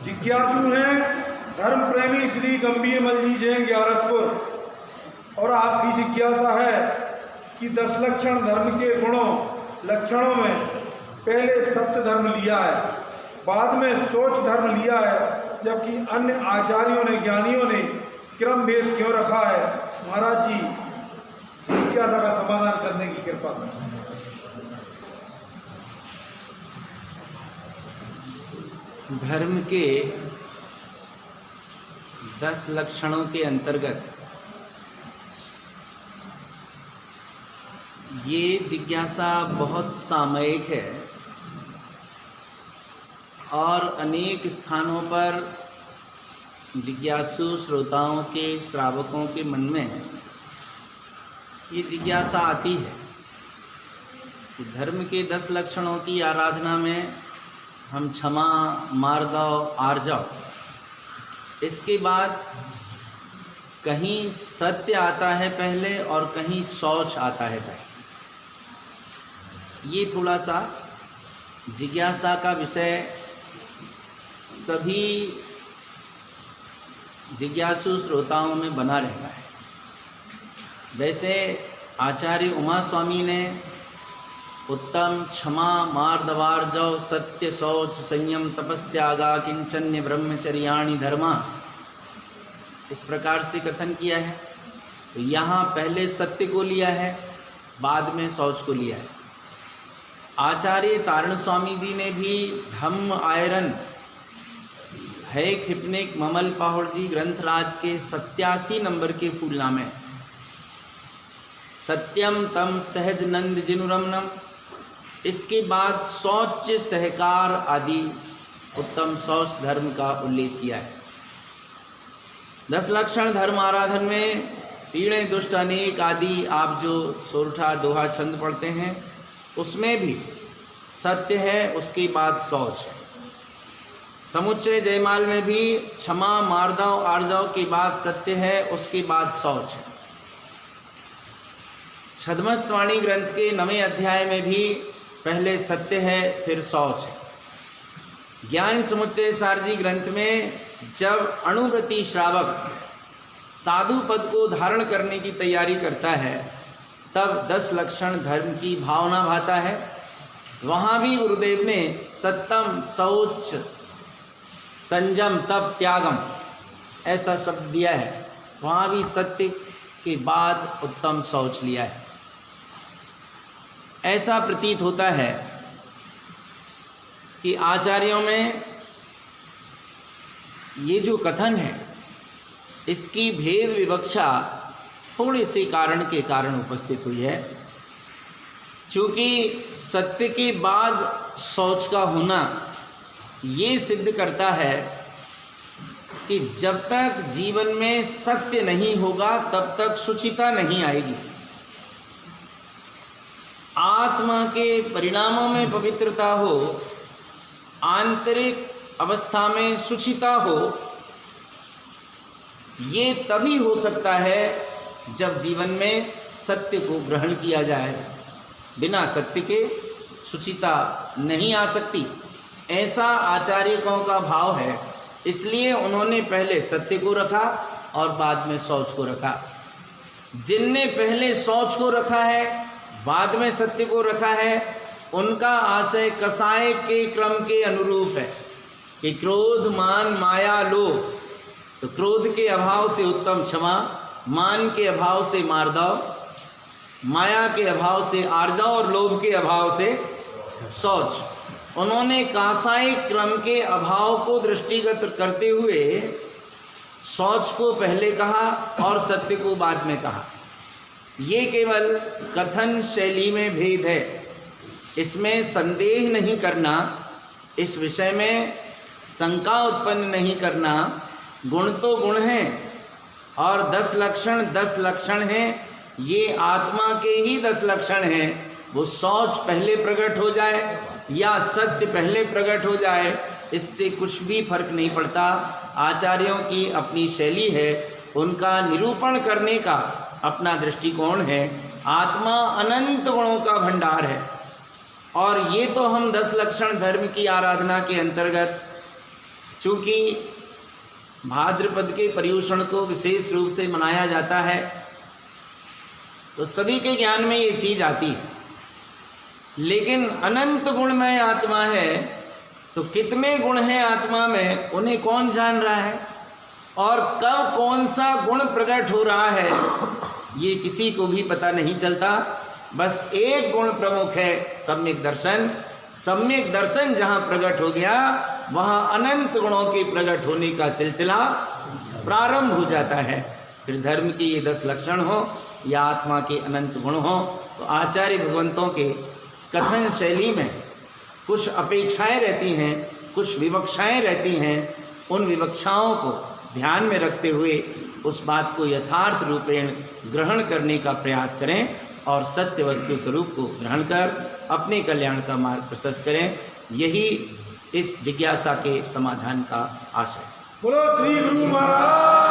जिज्ञासु हैं धर्म प्रेमी श्री गंभीरमल जी जैन ग्यारसपुर, और आपकी जिज्ञासा है कि 10 लक्षण धर्म के गुणों लक्षणों में पहले सत्य धर्म लिया है, बाद में सोच धर्म लिया है, जबकि अन्य आचार्यों ने ज्ञानियों ने क्रम भेद क्यों रखा है? महाराज जी जिज्ञासा का समाधान करने की कृपा करें। धर्म के 10 लक्षणों के अंतर्गत ये जिज्ञासा बहुत सामयिक है और अनेक स्थानों पर जिज्ञासु श्रोताओं के, श्रावकों के मन में ये जिज्ञासा आती है कि धर्म के 10 लक्षणों की आराधना में हम क्षमा, मार्दव, आर्जव, इसके बाद कहीं सत्य आता है पहले और कहीं शौच आता है पहले। ये थोड़ा सा जिज्ञासा का विषय सभी जिज्ञासु श्रोताओं में बना रहता है। वैसे आचार्य उमा स्वामी ने उत्तम, क्षमा, मार्दवार्जव, सत्य, शौच, संयम, तपस्त्यागा, किंचन्य, ब्रह्मचर्याणि धर्मा, इस प्रकार से कथन किया है। तो यहाँ पहले सत्य को लिया है, बाद में शौच को लिया है। आचार्य तारण स्वामी जी ने भी धम्म आयरन है खिपनिक ममल पाहुड़ जी ग्रंथराज के 87 नंबर के फूलनामे सत्यम तम सहज नंद जिनुरमनम, इसके बाद शौच, सहकार आदि उत्तम शौच धर्म का उल्लेख किया है। 10 लक्षण धर्म आराधन में पीड़े दुष्ट अनेक आदि आप जो सोरठा दोहा छंद पढ़ते हैं उसमें भी सत्य है, उसके बाद शौच है। समुच्चय जयमाल में भी क्षमा, मार्दव, आर्जव के बाद सत्य है, उसके बाद शौच है। छद्मस्तवाणी ग्रंथ के 9वें अध्याय में भी पहले सत्य है, फिर शौच है। ज्ञान समुच्चय सारजी ग्रंथ में जब अणुव्रती श्रावक साधु पद को धारण करने की तैयारी करता है तब 10 लक्षण धर्म की भावना भाता है। वहाँ भी गुरुदेव ने सत्यम, शौच, संयम, तप, त्यागम ऐसा शब्द दिया है। वहाँ भी सत्य के बाद उत्तम शौच लिया है। ऐसा प्रतीत होता है कि आचार्यों में ये जो कथन है इसकी भेद विवक्षा थोड़े से कारण के कारण उपस्थित हुई है। चूँकि सत्य के बाद शौच का होना ये सिद्ध करता है कि जब तक जीवन में सत्य नहीं होगा तब तक शुचिता नहीं आएगी। आत्मा के परिणामों में पवित्रता हो, आंतरिक अवस्था में शुचिता हो, ये तभी हो सकता है जब जीवन में सत्य को ग्रहण किया जाए। बिना सत्य के शुचिता नहीं आ सकती, ऐसा आचार्यों का भाव है। इसलिए उन्होंने पहले सत्य को रखा और बाद में शौच को रखा। जिनने पहले शौच को रखा है, बाद में सत्य को रखा है, उनका आशय कसाय के क्रम के अनुरूप है कि क्रोध, मान, माया, लोभ। तो क्रोध के अभाव से उत्तम क्षमा, मान के अभाव से मार्दव, माया के अभाव से आर्जव और लोभ के अभाव से शौच। उन्होंने कासाई क्रम के अभाव को दृष्टिगत करते हुए शौच को पहले कहा और सत्य को बाद में कहा। ये केवल कथन शैली में भेद है, इसमें संदेह नहीं करना, इस विषय में शंका उत्पन्न नहीं करना। गुण तो गुण हैं और 10 लक्षण हैं। ये आत्मा के ही 10 लक्षण हैं। वो शौच पहले प्रकट हो जाए या सत्य पहले प्रकट हो जाए, इससे कुछ भी फर्क नहीं पड़ता। आचार्यों की अपनी शैली है, उनका निरूपण करने का अपना दृष्टिकोण है। आत्मा अनंत गुणों का भंडार है और ये तो हम 10 लक्षण धर्म की आराधना के अंतर्गत चूँकि भाद्रपद के पर्युषण को विशेष रूप से मनाया जाता है तो सभी के ज्ञान में ये चीज़ आती है, लेकिन अनंत गुणमय आत्मा है तो कितने गुण हैं आत्मा में उन्हें कौन जान रहा है, और कब कौन सा गुण प्रकट हो रहा है ये किसी को भी पता नहीं चलता। बस एक गुण प्रमुख है, सम्यक दर्शन। सम्यक दर्शन जहाँ प्रकट हो गया वहाँ अनंत गुणों के प्रकट होने का सिलसिला प्रारंभ हो जाता है। फिर धर्म के ये 10 लक्षण हो या आत्मा के अनंत गुण हो, तो आचार्य भगवंतों के कथन शैली में कुछ अपेक्षाएं रहती हैं, कुछ विवक्षाएं रहती हैं। उन विवक्षाओं को ध्यान में रखते हुए उस बात को यथार्थ रूपेण ग्रहण करने का प्रयास करें और सत्य वस्तु स्वरूप को ग्रहण कर अपने कल्याण का मार्ग प्रशस्त करें। यही इस जिज्ञासा के समाधान का आशय। बोलो श्री गुरु महाराज।